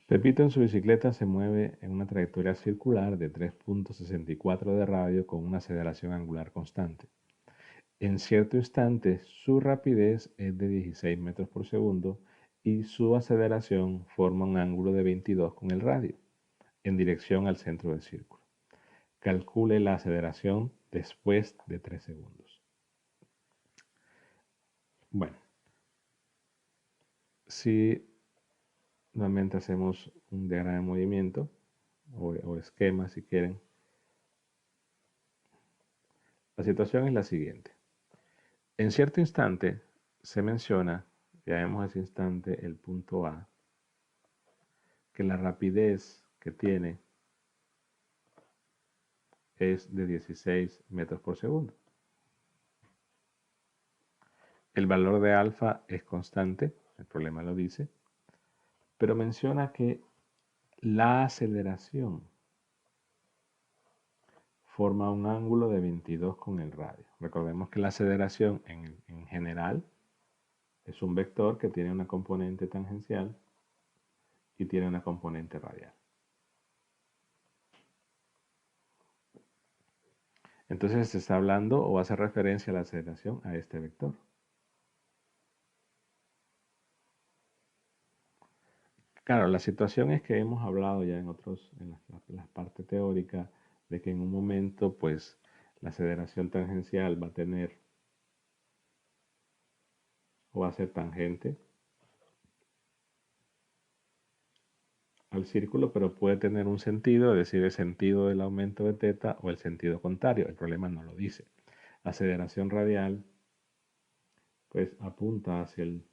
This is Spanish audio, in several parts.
Pepito en su bicicleta se mueve en una trayectoria circular de 3.64 de radio con una aceleración angular constante. En cierto instante, su rapidez es de 16 metros por segundo y su aceleración forma un ángulo de 22 con el radio, en dirección al centro del círculo. Calcule la aceleración después de 3 segundos. Bueno, si nuevamente hacemos un diagrama de movimiento o esquema si quieren, la situación es la siguiente. En cierto instante se menciona, ya vemos ese instante el punto A, que la rapidez que tiene es de 16 metros por segundo. El valor de alfa es constante, el problema lo dice, pero menciona que la aceleración forma un ángulo de 22 con el radio. Recordemos que la aceleración en general es un vector que tiene una componente tangencial y tiene una componente radial. Entonces se está hablando o hace referencia a la aceleración a este vector. Claro, la situación es que hemos hablado ya en la parte teórica de que en un momento pues la aceleración tangencial va a tener o va a ser tangente al círculo, pero puede tener un sentido, es decir, el sentido del aumento de teta o el sentido contrario. El problema no lo dice. La aceleración radial pues apunta hacia el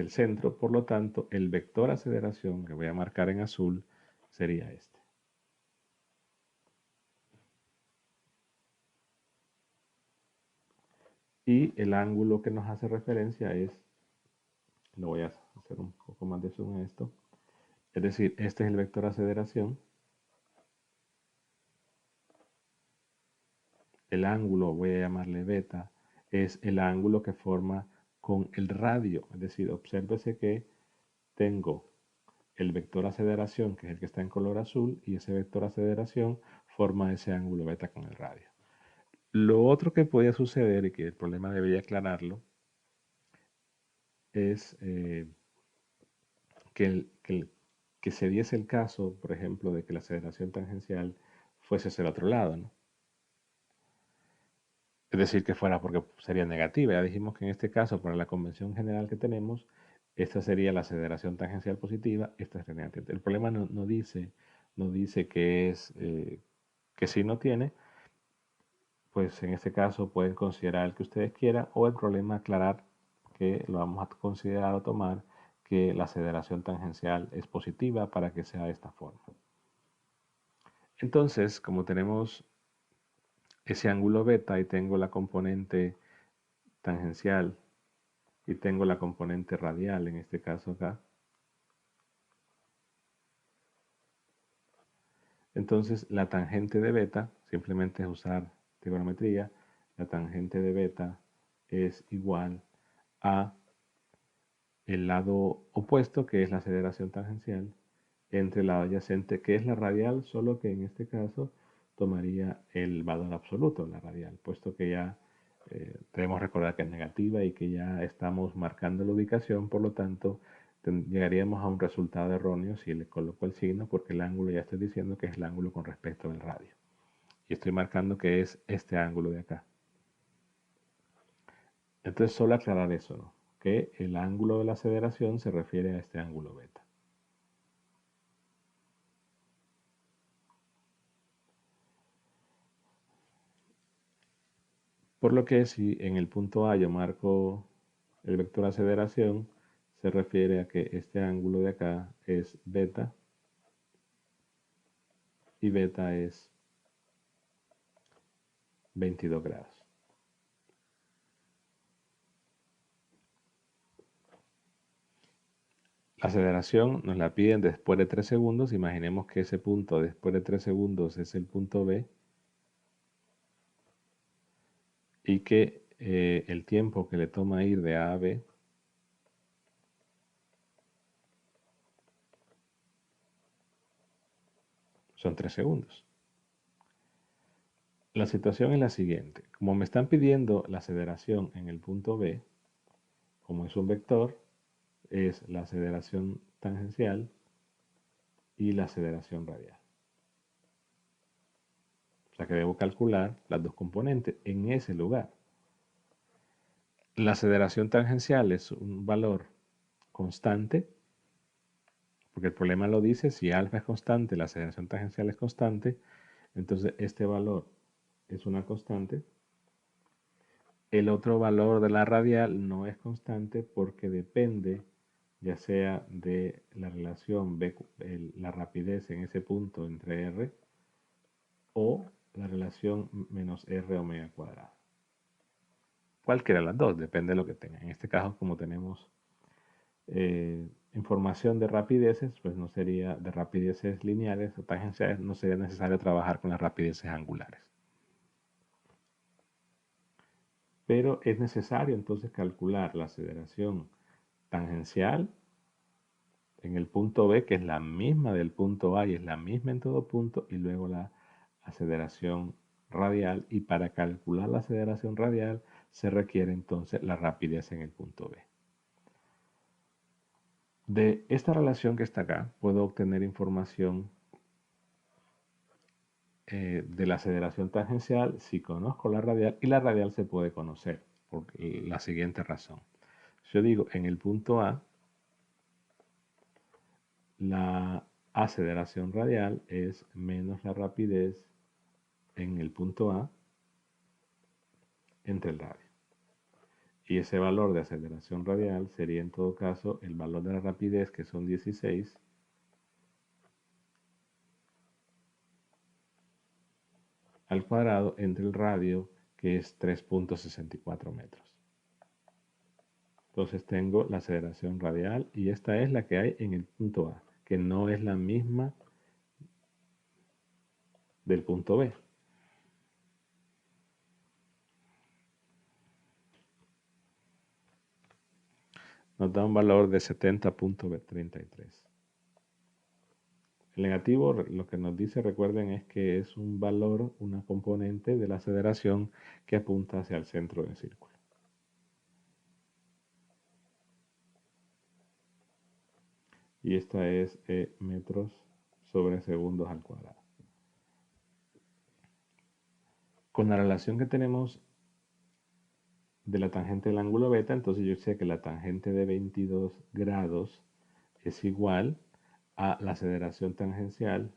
centro, por lo tanto el vector aceleración que voy a marcar en azul sería este. Y el ángulo que nos hace referencia es, lo voy a hacer un poco más de zoom en esto, es decir, este es el vector aceleración, el ángulo, voy a llamarle beta, es el ángulo que forma con el radio, es decir, obsérvese que tengo el vector aceleración, que es el que está en color azul, y ese vector aceleración forma ese ángulo beta con el radio. Lo otro que podía suceder, y que el problema debería aclararlo, es que se diese el caso, por ejemplo, de que la aceleración tangencial fuese hacia el otro lado, ¿no? Es decir, que fuera porque sería negativa. Ya dijimos que en este caso, para la convención general que tenemos, esta sería la aceleración tangencial positiva, esta es negativa. El problema no dice que es que si no tiene, pues en este caso pueden considerar el que ustedes quieran, o el problema aclarar que lo vamos a considerar o tomar que la aceleración tangencial es positiva para que sea de esta forma. Entonces, como tenemos ese ángulo beta y tengo la componente tangencial y tengo la componente radial, en este caso acá, entonces la tangente de beta, simplemente es usar trigonometría, la tangente de beta es igual a el lado opuesto, que es la aceleración tangencial, entre el lado adyacente, que es la radial, solo que en este caso tomaría el valor absoluto, la radial, puesto que ya debemos recordar que es negativa y que ya estamos marcando la ubicación, por lo tanto llegaríamos a un resultado erróneo si le coloco el signo, porque el ángulo ya estoy diciendo que es el ángulo con respecto al radio. Y estoy marcando que es este ángulo de acá. Entonces solo aclarar eso, ¿no? Que el ángulo de la aceleración se refiere a este ángulo beta. Por lo que si en el punto A yo marco el vector aceleración, se refiere a que este ángulo de acá es beta y beta es 22 grados. La aceleración nos la piden después de 3 segundos. Imaginemos que ese punto después de 3 segundos es el punto B y que el tiempo que le toma ir de A a B son 3 segundos. La situación es la siguiente. Como me están pidiendo la aceleración en el punto B, como es un vector, es la aceleración tangencial y la aceleración radial. O sea que debo calcular las dos componentes en ese lugar. La aceleración tangencial es un valor constante, porque el problema lo dice, si alfa es constante, la aceleración tangencial es constante, entonces este valor es una constante. El otro valor de la radial no es constante porque depende ya sea de la relación la rapidez en ese punto entre r o la relación menos r omega cuadrado. Cualquiera de las dos, depende de lo que tenga. En este caso, como tenemos información de rapideces, pues no sería de rapideces lineales o tangenciales, no sería necesario trabajar con las rapideces angulares. Pero es necesario entonces calcular la aceleración tangencial en el punto B, que es la misma del punto A y es la misma en todo punto, y luego la aceleración radial, y para calcular la aceleración radial se requiere entonces la rapidez en el punto B. De esta relación que está acá puedo obtener información de la aceleración tangencial si conozco la radial, y la radial se puede conocer por la siguiente razón. Yo digo en el punto A la aceleración radial es menos la rapidez en el punto A entre el radio. Y ese valor de aceleración radial sería en todo caso el valor de la rapidez, que son 16, al cuadrado entre el radio, que es 3.64 metros. Entonces tengo la aceleración radial y esta es la que hay en el punto A, que no es la misma del punto B. Nos da un valor de 70.33. El negativo, lo que nos dice, recuerden, es que es un valor, una componente de la aceleración que apunta hacia el centro del círculo. Y esta es metros sobre segundos al cuadrado. Con la relación que tenemos de la tangente del ángulo beta, entonces yo sé que la tangente de 22 grados es igual a la aceleración tangencial,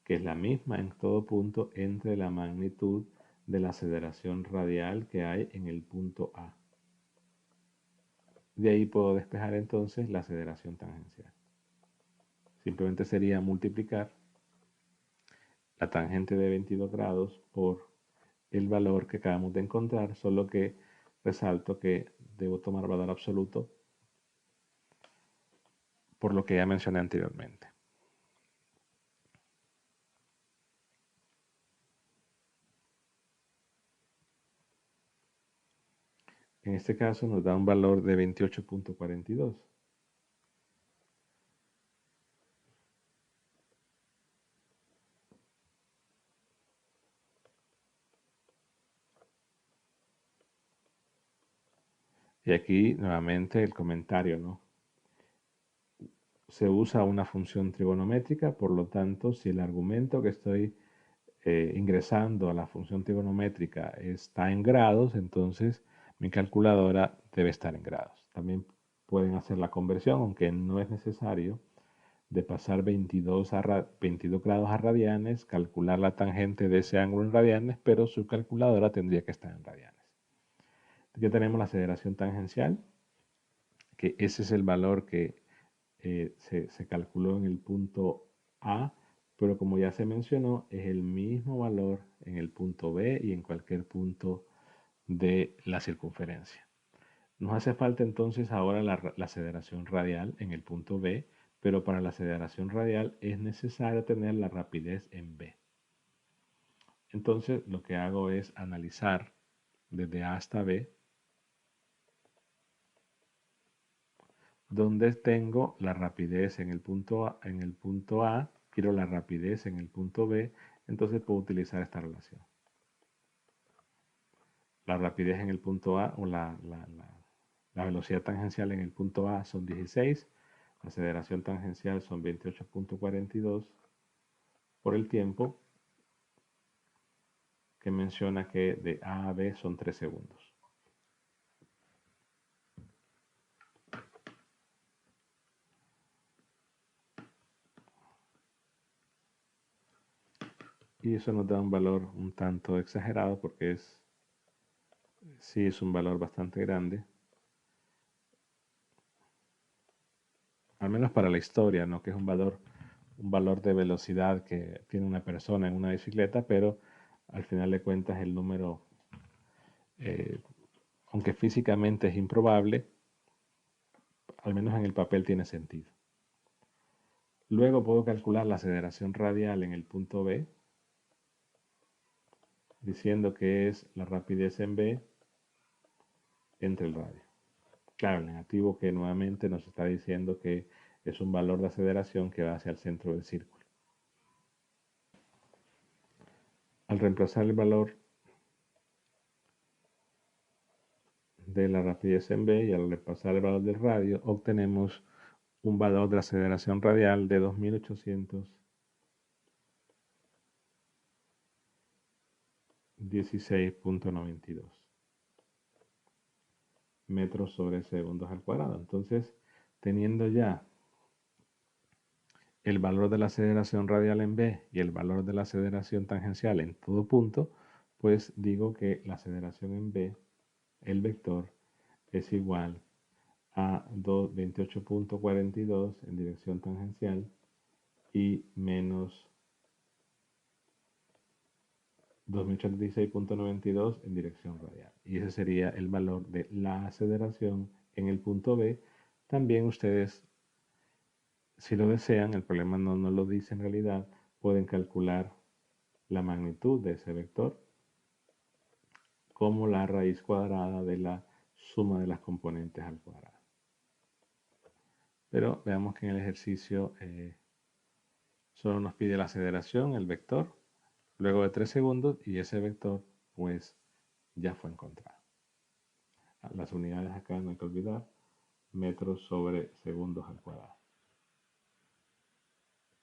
que es la misma en todo punto entre la magnitud de la aceleración radial que hay en el punto A. De ahí puedo despejar entonces la aceleración tangencial. Simplemente sería multiplicar la tangente de 22 grados por el valor que acabamos de encontrar, solo que resalto que debo tomar valor absoluto por lo que ya mencioné anteriormente. En este caso nos da un valor de 28.42. Y aquí nuevamente el comentario, ¿no? Se usa una función trigonométrica, por lo tanto, si el argumento que estoy ingresando a la función trigonométrica está en grados, entonces mi calculadora debe estar en grados. También pueden hacer la conversión, aunque no es necesario, de pasar 22 grados a radianes, calcular la tangente de ese ángulo en radianes, pero su calculadora tendría que estar en radianes. Aquí tenemos la aceleración tangencial, que ese es el valor que se calculó en el punto A, pero como ya se mencionó, es el mismo valor en el punto B y en cualquier punto de la circunferencia. Nos hace falta entonces ahora la aceleración radial en el punto B, pero para la aceleración radial es necesario tener la rapidez en B. Entonces lo que hago es analizar desde A hasta B, donde tengo la rapidez en el punto A quiero la rapidez en el punto B, entonces puedo utilizar esta relación. La rapidez en el punto A o la velocidad tangencial en el punto A son 16, la aceleración tangencial son 28.42 por el tiempo que menciona que de A a B son 3 segundos. Y eso nos da un valor un tanto exagerado porque sí es un valor bastante grande. Al menos para la historia, ¿no? Que es un valor de velocidad que tiene una persona en una bicicleta, pero al final de cuentas el número, aunque físicamente es improbable, al menos en el papel tiene sentido. Luego puedo calcular la aceleración radial en el punto B, diciendo que es la rapidez en B entre el radio. Claro, el negativo que nuevamente nos está diciendo que es un valor de aceleración que va hacia el centro del círculo. Al reemplazar el valor de la rapidez en B y al reemplazar el valor del radio, obtenemos un valor de aceleración radial de 2816.92 metros sobre segundos al cuadrado. Entonces, teniendo ya el valor de la aceleración radial en B y el valor de la aceleración tangencial en todo punto, pues digo que la aceleración en B, el vector, es igual a 28.42 en dirección tangencial y menos 2086.92 en dirección radial. Y ese sería el valor de la aceleración en el punto B. También ustedes, si lo desean, el problema no lo dice en realidad, pueden calcular la magnitud de ese vector como la raíz cuadrada de la suma de las componentes al cuadrado. Pero veamos que en el ejercicio solo nos pide la aceleración, el vector, luego de 3 segundos y ese vector pues ya fue encontrado. Las unidades acá no hay que olvidar, metros sobre segundos al cuadrado.